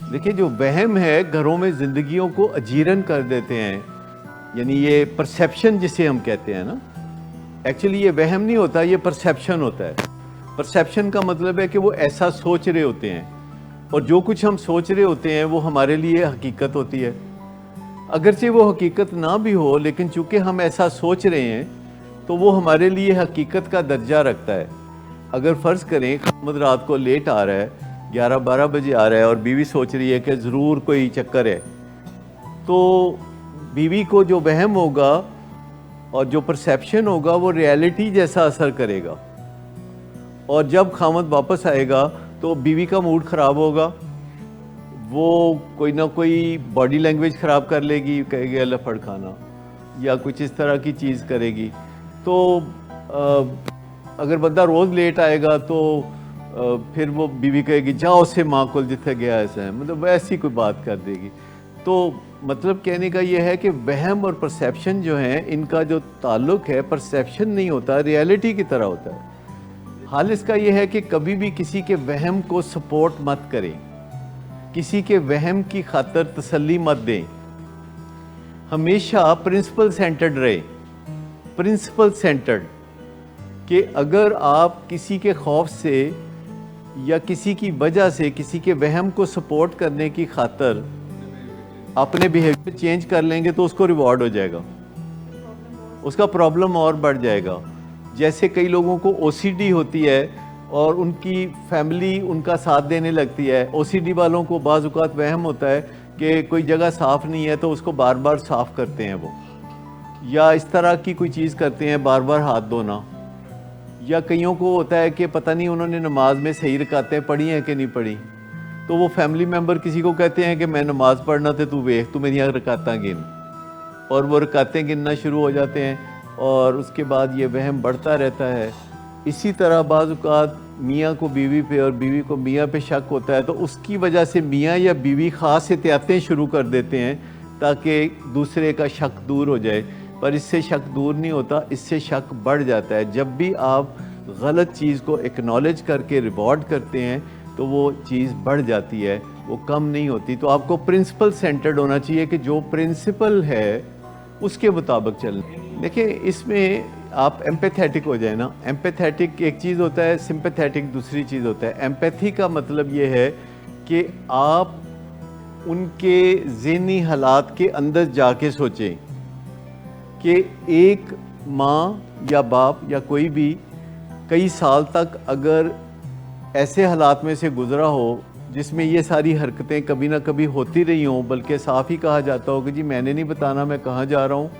देखिए जो वहम है घरों में ज़िंदगियों को अजीरन कर देते हैं, यानी ये परसेप्शन जिसे हम कहते हैं ना, एक्चुअली ये वहम नहीं होता, ये परसेप्शन होता है। परसेप्शन का मतलब है कि वो ऐसा सोच रहे होते हैं, और जो कुछ हम सोच रहे होते हैं वो हमारे लिए हकीकत होती है। अगरचे वो हकीकत ना भी हो, लेकिन चूँकि हम ऐसा सोच रहे हैं तो वो हमारे लिए हकीकत का दर्जा रखता है। अगर फ़र्ज़ करें खामद रात को लेट आ रहा है, 11-12 बजे आ रहा है, और बीवी सोच रही है कि ज़रूर कोई चक्कर है, तो बीवी को जो वहम होगा और जो परसेप्शन होगा वो रियलिटी जैसा असर करेगा। और जब खामद वापस आएगा तो बीवी का मूड ख़राब होगा, वो कोई ना कोई बॉडी लैंग्वेज ख़राब कर लेगी, कहेगी अल्लाह फड़ खाना, या कुछ इस तरह की चीज़ करेगी। तो अगर बंदा रोज़ लेट आएगा तो फिर वो बीवी कहेगी जाओ से माँ को जिथे गया ऐसा है, मतलब वैसी कोई बात कर देगी। तो मतलब कहने का ये है कि वहम और परसेप्शन जो हैं, इनका जो ताल्लुक है परसेप्शन नहीं होता, रियलिटी की तरह होता है। हाल इसका ये है कि कभी भी किसी के वहम को सपोर्ट मत करें, किसी के वहम की खातर तसल्ली मत दें। हमेशा प्रिंसिपल सेंटर्ड रहे, प्रिंसिपल सेंटर्ड, कि अगर आप किसी के खौफ से या किसी की वजह से किसी के वहम को सपोर्ट करने की खातर अपने बिहेवियर चेंज कर लेंगे तो उसको रिवॉर्ड हो जाएगा, उसका प्रॉब्लम और बढ़ जाएगा। जैसे कई लोगों को ओसीडी होती है और उनकी फैमिली उनका साथ देने लगती है। ओसीडी वालों को बाज़ औक़ात वहम होता है कि कोई जगह साफ़ नहीं है तो उसको बार बार साफ़ करते हैं वो, या इस तरह की कोई चीज़ करते हैं, बार बार हाथ धोना। या कईयों को होता है कि पता नहीं उन्होंने नमाज में सही रकातें पढ़ी हैं कि नहीं पढ़ी, तो वो फैमिली मेम्बर किसी को कहते हैं कि मैं नमाज़ पढ़ना थे, तू वेख, तू मेरी रकातें गिन, और वो रकातें गिनना शुरू हो जाते हैं, और उसके बाद ये वहम बढ़ता रहता है। इसी तरह बाज़ औक़ात मियाँ को बीवी पे और बीवी को मियाँ पे शक होता है, तो उसकी वजह से मियाँ या बीवी ख़ास एहतियातें शुरू कर देते हैं ताकि दूसरे का शक दूर हो जाए, पर इससे शक दूर नहीं होता, इससे शक बढ़ जाता है। जब भी आप गलत चीज़ को एक्नॉलेज करके रिवॉर्ड करते हैं तो वो चीज़ बढ़ जाती है, वो कम नहीं होती। तो आपको प्रिंसिपल सेंटर्ड होना चाहिए कि जो प्रिंसिपल है उसके मुताबिक चलना। देखिए इसमें आप एम्पैथेटिक हो जाए ना। एम्पैथेटिक एक चीज़ होता है, सिंपैथेटिक दूसरी चीज़ होता है। एम्पैथी का मतलब ये है कि आप उनके ज़हनी हालात के अंदर जाके सोचें कि एक माँ या बाप या कोई भी कई साल तक अगर ऐसे हालात में से गुज़रा हो जिसमें ये सारी हरकतें कभी ना कभी होती रही हों, बल्कि साफ़ ही कहा जाता हो कि जी मैंने नहीं बताना मैं कहाँ जा रहा हूँ,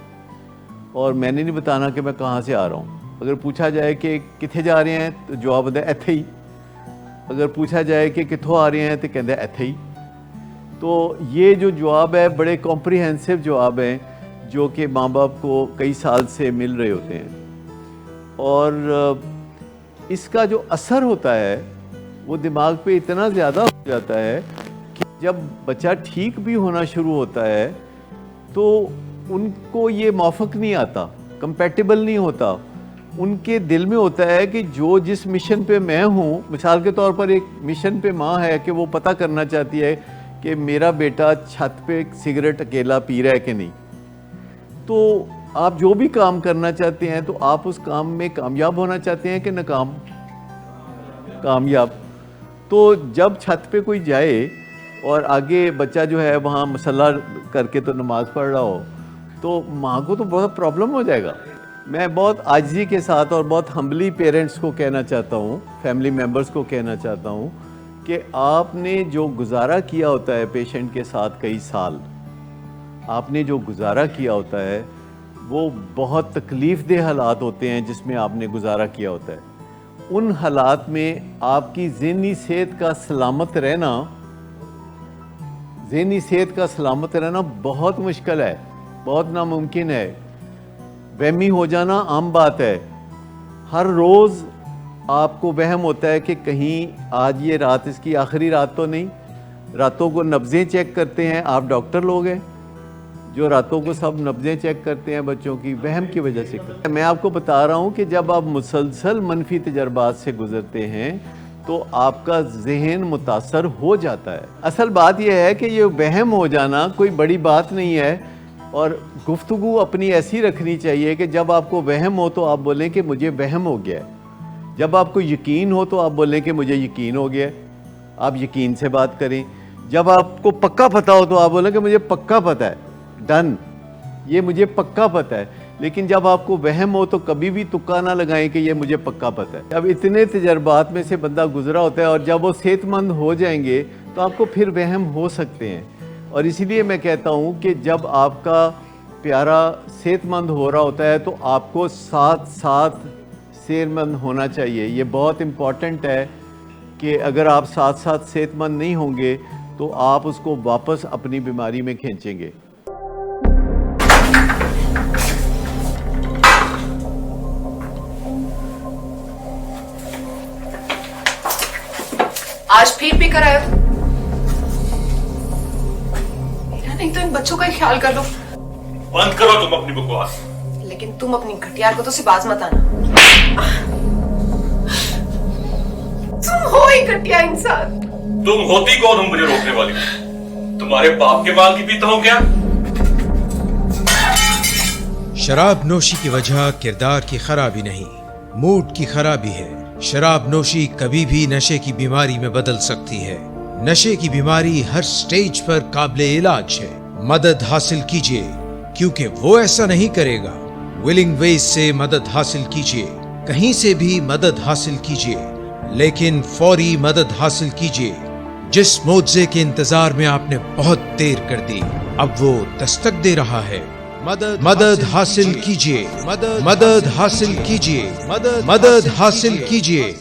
और मैंने नहीं बताना कि मैं कहाँ से आ रहा हूँ। अगर पूछा जाए कि किथे जा रहे हैं तो जवाब होता है इत्थे ही। अगर पूछा जाए कि कित्थों आ रहे हैं तो कहते हैं इत्थे ही। तो ये जो जवाब है बड़े कॉम्प्रिहेंसिव जवाब हैं जो कि माँ बाप को कई साल से मिल रहे होते हैं, और इसका जो असर होता है वो दिमाग पे इतना ज़्यादा हो जाता है कि जब बच्चा ठीक भी होना शुरू होता है तो उनको ये मौफ़क़ नहीं आता, कंपैटिबल नहीं होता। उनके दिल में होता है कि जो जिस मिशन पे मैं हूँ, मिसाल के तौर पर एक मिशन पे माँ है कि वो पता करना चाहती है कि मेरा बेटा छत पे सिगरेट अकेला पी रहा है कि नहीं। तो आप जो भी काम करना चाहते हैं तो आप उस काम में कामयाब होना चाहते हैं कि नाकाम? कामयाब। तो जब छत पे कोई जाए और आगे बच्चा जो है वहाँ मसल्ला करके तो नमाज़ पढ़ रहा हो, तो माँ को तो बहुत प्रॉब्लम हो जाएगा। मैं बहुत आजिज़ी के साथ और बहुत हम्बली पेरेंट्स को कहना चाहता हूँ, फैमिली मेम्बर्स को कहना चाहता हूँ कि आपने जो गुजारा किया होता है पेशेंट के साथ कई साल, आपने जो गुजारा किया होता है वो बहुत तकलीफ़ देह हालात होते हैं जिसमें आपने गुजारा किया होता है। उन हालात में आपकी ज़हनी सेहत का सलामत रहना, ज़हनी सेहत का सलामत रहना बहुत मुश्किल है, बहुत नामुमकिन है। वहमी हो जाना आम बात है। हर रोज़ आपको वहम होता है कि कहीं आज ये रात इसकी आखिरी रात तो नहीं। रातों को नब्ज़ें चेक करते हैं, आप डॉक्टर लोग हैं जो रातों को सब नब्ज़ें चेक करते हैं बच्चों की, वहम की वजह से करते हैं। मैं आपको बता रहा हूँ कि जब आप मुसलसल मनफी तजर्बात से गुज़रते हैं تو آپ کا ذہن متاثر ہو جاتا ہے. اصل بات یہ ہے کہ یہ وہم ہو جانا کوئی بڑی بات نہیں ہے، اور گفتگو اپنی ایسی رکھنی چاہیے کہ جب آپ کو وہم ہو تو آپ بولیں کہ مجھے وہم ہو گیا ہے، جب آپ کو یقین ہو تو آپ بولیں کہ مجھے یقین ہو گیا ہے، آپ یقین سے بات کریں. جب آپ کو پکا پتہ ہو تو آپ بولیں کہ مجھے پکا پتہ ہے، ڈن، یہ مجھے پکا پتہ ہے. لیکن جب آپ کو وہم ہو تو کبھی بھی تکا نہ لگائیں کہ یہ مجھے پکا پتہ ہے. اب اتنے تجربات میں سے بندہ گزرا ہوتا ہے، اور جب وہ صحت مند ہو جائیں گے تو آپ کو پھر وہم ہو سکتے ہیں. اور اسی لیے میں کہتا ہوں کہ جب آپ کا پیارا صحت مند ہو رہا ہوتا ہے تو آپ کو ساتھ ساتھ صحت مند ہونا چاہیے. یہ بہت امپورٹنٹ ہے کہ اگر آپ ساتھ ساتھ صحت مند نہیں ہوں گے تو آپ اس کو واپس اپنی بیماری میں کھینچیں گے. آج پھر بھی کرایا میرا نہیں تو ان بچوں کا ہی خیال کر لو. بند کرو تم اپنی بکواس. لیکن تم اپنی گھٹیا حرکتوں سے باز مت آنا. تم ہو ہی گھٹیا انسان. تم ہوتی کون ہو مجھے روکنے والی؟ تمہارے باپ کے مال کی پیتا ہوں کیا؟ شراب نوشی کی وجہ کردار کی خرابی نہیں، موڈ کی خرابی ہے. شراب نوشی کبھی بھی نشے کی بیماری میں بدل سکتی ہے. نشے کی بیماری ہر سٹیج پر قابل علاج ہے. مدد حاصل کیجیے، کیونکہ وہ ایسا نہیں کرے گا. ولنگ ویز سے مدد حاصل کیجیے، کہیں سے بھی مدد حاصل کیجیے، لیکن فوری مدد حاصل کیجیے. جس معجزے کے انتظار میں آپ نے بہت دیر کر دی، اب وہ دستک دے رہا ہے. مدد حاصل کیجیے، مدد حاصل کیجیے، مدد حاصل کیجیے.